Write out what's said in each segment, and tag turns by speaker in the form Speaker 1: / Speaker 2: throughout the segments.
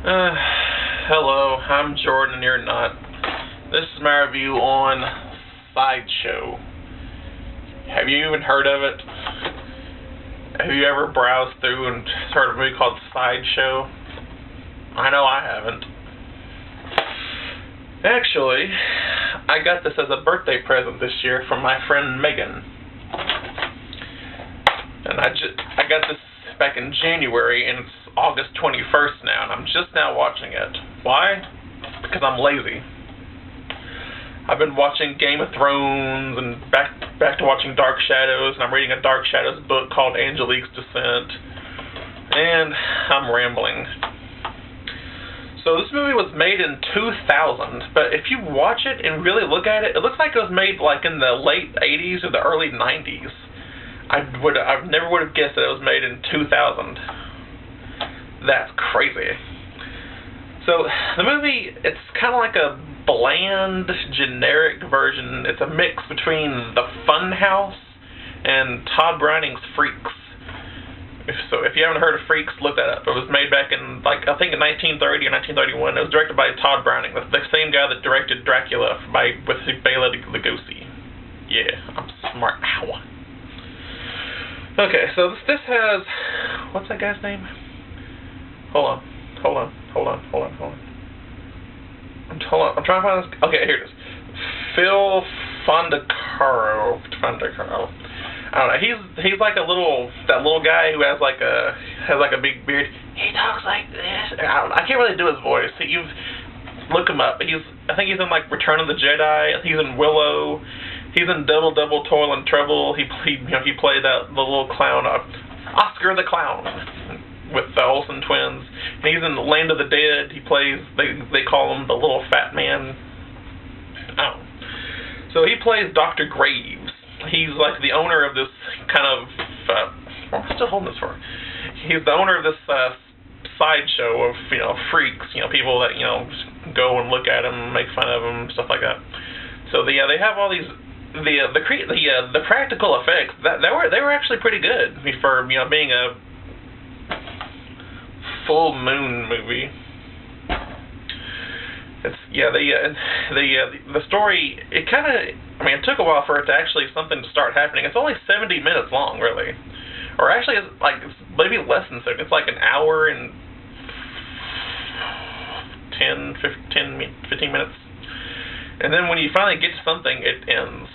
Speaker 1: Hello, I'm Jordan and you're not. This is my review on Sideshow. Have you even heard of it? Have you ever browsed through and heard of a movie called Sideshow? I know I haven't. Actually, I got this as a birthday present this year from my friend Megan. And I got this back in January, and it's August 21st now, and I'm just now watching it. Why? Because I'm lazy. I've been watching Game of Thrones and back to watching Dark Shadows, and I'm reading a Dark Shadows book called Angelique's Descent, and I'm rambling. So this movie was made in 2000, but if you watch it and really look at it, it looks like it was made like in the late 80s or the early 90s. I never would have guessed that it was made in 2000. That's crazy. So the movie, it's kind of like a bland, generic version. It's a mix between The Funhouse and Todd Browning's Freaks. So if you haven't heard of Freaks, look that up. It was made back in, I think in 1930 or 1931. It was directed by Todd Browning, the same guy that directed Dracula with Bela Lugosi. Yeah, I'm smart. Ow. Okay, so this has, what's that guy's name? Hold on. I'm trying to find this. Okay, here it is. Phil Fondacaro. I don't know. He's like that little guy who has like a big beard. He talks like this. I can't really do his voice. Look him up. I think he's in like Return of the Jedi. He's in Willow. He's in Double Toil and Trouble. He played the little clown, Oscar the Clown, with the Olsen twins. And he's in Land of the Dead. He plays, they call him the little fat man. Oh. So he plays Dr. Graves. He's like the owner of this kind of, what am I still holding this for? He's the owner of this sideshow of, freaks, people that, go and look at him, make fun of him, stuff like that. So they have all these, the practical effects, they were actually pretty good for, being a full moon movie. The story, it kind of, it took a while for it to actually something to start happening. It's only 70 minutes long, really. Or actually, it's maybe less than 70. It's like an hour and 15 minutes. And then when you finally get to something, it ends.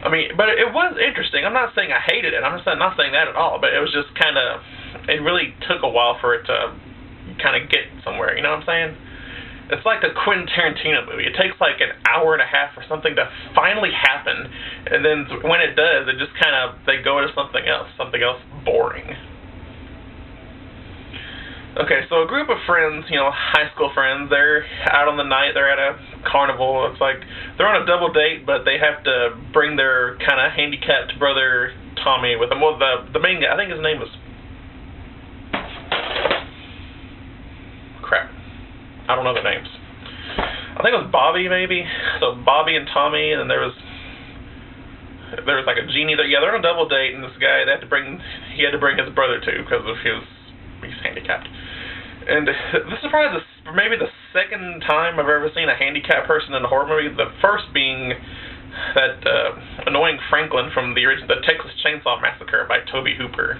Speaker 1: But it was interesting. I'm not saying I hated it. I'm not saying that at all. But it was just kind of, it really took a while for it to kind of get somewhere. You know what I'm saying? It's like a Quentin Tarantino movie. It takes like an hour and a half for something to finally happen, and then when it does, it just kind of, they go to something else boring. Okay, so a group of friends, high school friends, they're out on the night, they're at a carnival. It's like they're on a double date, but they have to bring their kind of handicapped brother Tommy with them. Well, the main guy, I think his name was, crap, I don't know the names. I think it was Bobby, maybe. So Bobby and Tommy, and then there was like a genie there. Yeah, they're on a double date, and this guy, he had to bring his brother too because of he's handicapped. And this is probably maybe the second time I've ever seen a handicapped person in a horror movie. The first being that annoying Franklin from the Texas Chainsaw Massacre by Tobe Hooper.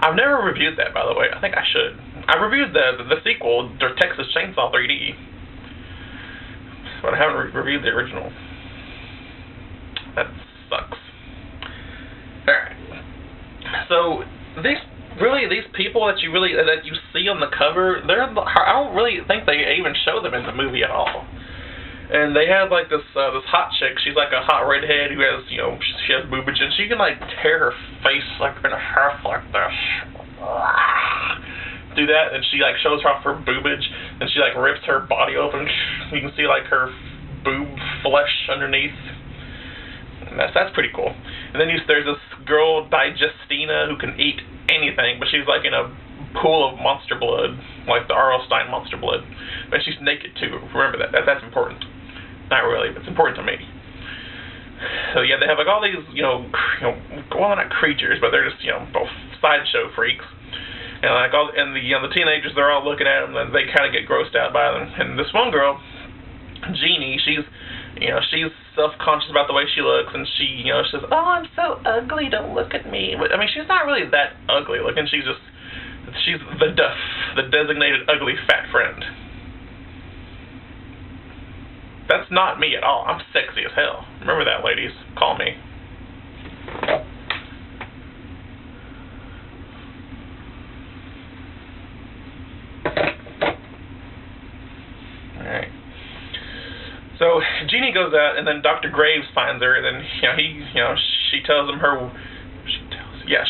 Speaker 1: I've never reviewed that, by the way. I think I should. I reviewed the sequel, the Texas Chainsaw 3D, but I haven't reviewed the original. That sucks. Alright. So, these people that you see on the cover, I don't really think they even show them in the movie at all. And they have like this hot chick. She's like a hot redhead who has, she has boobage, and she can like tear her face like in half like this. Do that, and she like shows off her boobage, and she like rips her body open. You can see like her boob flesh underneath. And that's pretty cool. And then there's this girl Digestina who can eat anything, but she's like in a pool of monster blood, like the R.L. Stine monster blood. But she's naked too. Remember that. That's important. Not really, but it's important to me. So yeah, they have like all these, well, they're not creatures, but they're just, both sideshow freaks. and like and the teenagers, they're all looking at them, and they kind of get grossed out by them. And this one girl, Jeannie, she's self-conscious about the way she looks, and she says, "Oh, I'm so ugly, don't look at me." But I mean, she's not really that ugly looking. She's the designated ugly fat friend. That's not me at all. I'm sexy as hell. Remember that, ladies. Call me. Alright. So Jeannie goes out, and then Dr. Graves finds her, and then she tells him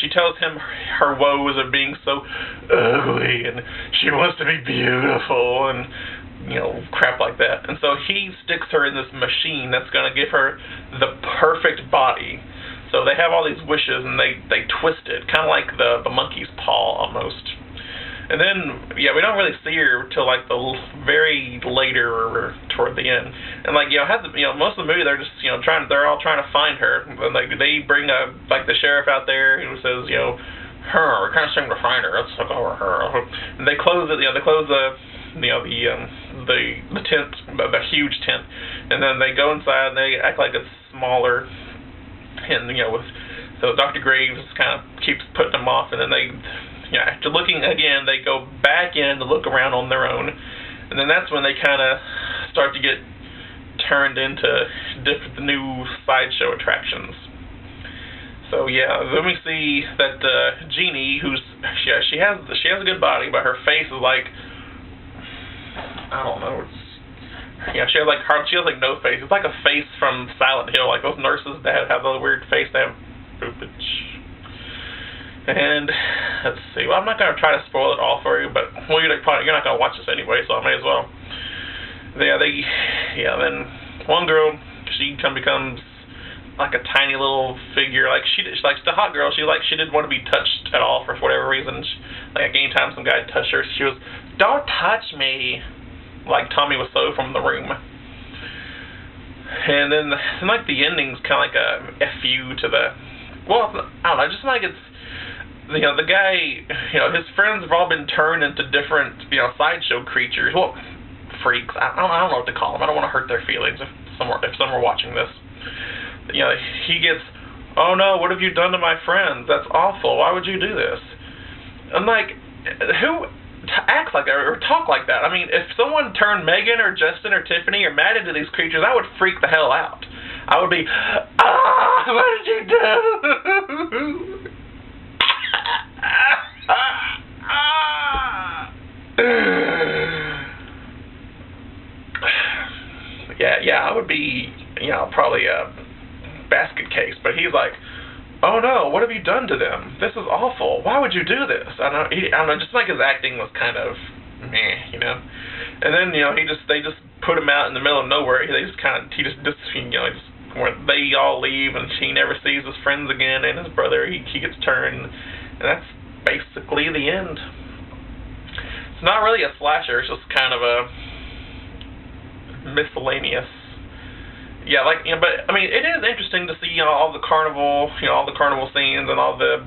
Speaker 1: she tells him her woes of being so ugly, and she wants to be beautiful, and crap like that. And so he sticks her in this machine that's going to give her the perfect body. So they have all these wishes, and they twist it, kind of like the monkey's paw almost. And then, we don't really see her till like the very later or toward the end. And like, most of the movie they're just they're all trying to find her. And like they bring the sheriff out there who says, we can't seem to find her. Let's look over her. And they close it. They close the tent, the huge tent, and then they go inside and they act like it's smaller. And so Dr. Graves kind of keeps putting them off, and then they. After looking again, they go back in to look around on their own, and then that's when they kind of start to get turned into different new sideshow attractions. So then we see that Jeannie, she has a good body, but her face is like, I don't know. She has like no face. It's like a face from Silent Hill, like those nurses that have the weird face. They have boopage. And let's see. Well, I'm not going to try to spoil it all for you, but you're not going to watch this anyway, so I may as well. Then one girl, she becomes like a tiny little figure. Like she's the hot girl. She didn't want to be touched at all for whatever reason. Like anytime some guy touched her, she was, "Don't touch me," like Tommy Wiseau from The Room. And then like the ending's kind of like a FU to the. Well, I don't know. Just like it's. The guy, his friends have all been turned into different, sideshow creatures. Well, freaks. I don't know what to call them. I don't want to hurt their feelings if some are watching this. He gets, "Oh no, what have you done to my friends? That's awful. Why would you do this?" I'm like, who acts like that or talk like that? I mean, if someone turned Megan or Justin or Tiffany or Matt into these creatures, I would freak the hell out. I would be, what did you do? I would be, probably a basket case. But he's like, "Oh no, what have you done to them? This is awful. Why would you do this?" I don't know. Just like his acting was kind of meh, And then they just put him out in the middle of nowhere. They they all leave, and he never sees his friends again, and his brother he gets turned, and that's basically the end. It's not really a slasher. It's just kind of a miscellaneous. But I mean, it is interesting to see all the carnival, all the carnival scenes and all the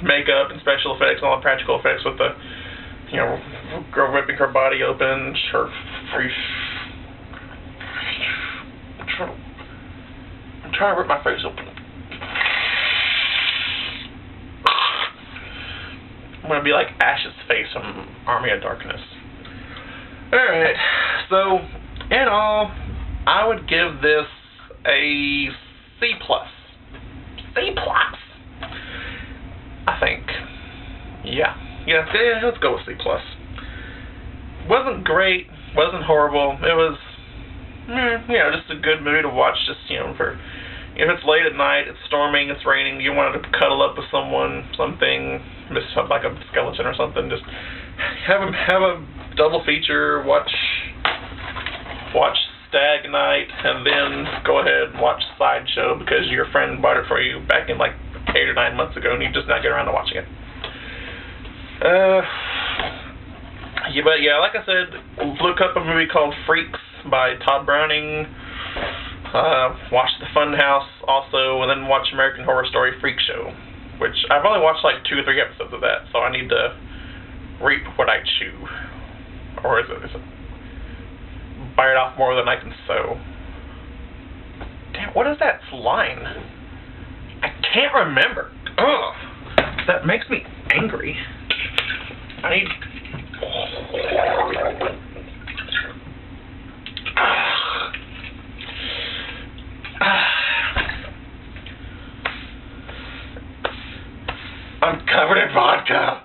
Speaker 1: makeup and special effects and all the practical effects with the girl ripping her body open, her face. I'm trying to rip my face open. I'm gonna be like Ash's face from Army of Darkness. Alright, so in all, I would give this a C+. C+. I think. Yeah, let's go with C+. Wasn't great, wasn't horrible. It was, just a good movie to watch. Just for if it's late at night, it's storming, it's raining, you wanted to cuddle up with something, like a skeleton or something. Just have a double feature. Watch Stag Night, and then go ahead and watch Sideshow because your friend bought it for you back in like 8 or 9 months ago, and you just not get around to watching it. Like I said, look up a movie called Freaks by Todd Browning. Watch The Funhouse also, and then watch American Horror Story Freak Show. which I've only watched like 2 or 3 episodes of that, so I need to reap what I chew. Or is it bite off more than I can sow? Damn, what is that line? I can't remember. Ugh, that makes me angry. I need... I'm covered in vodka.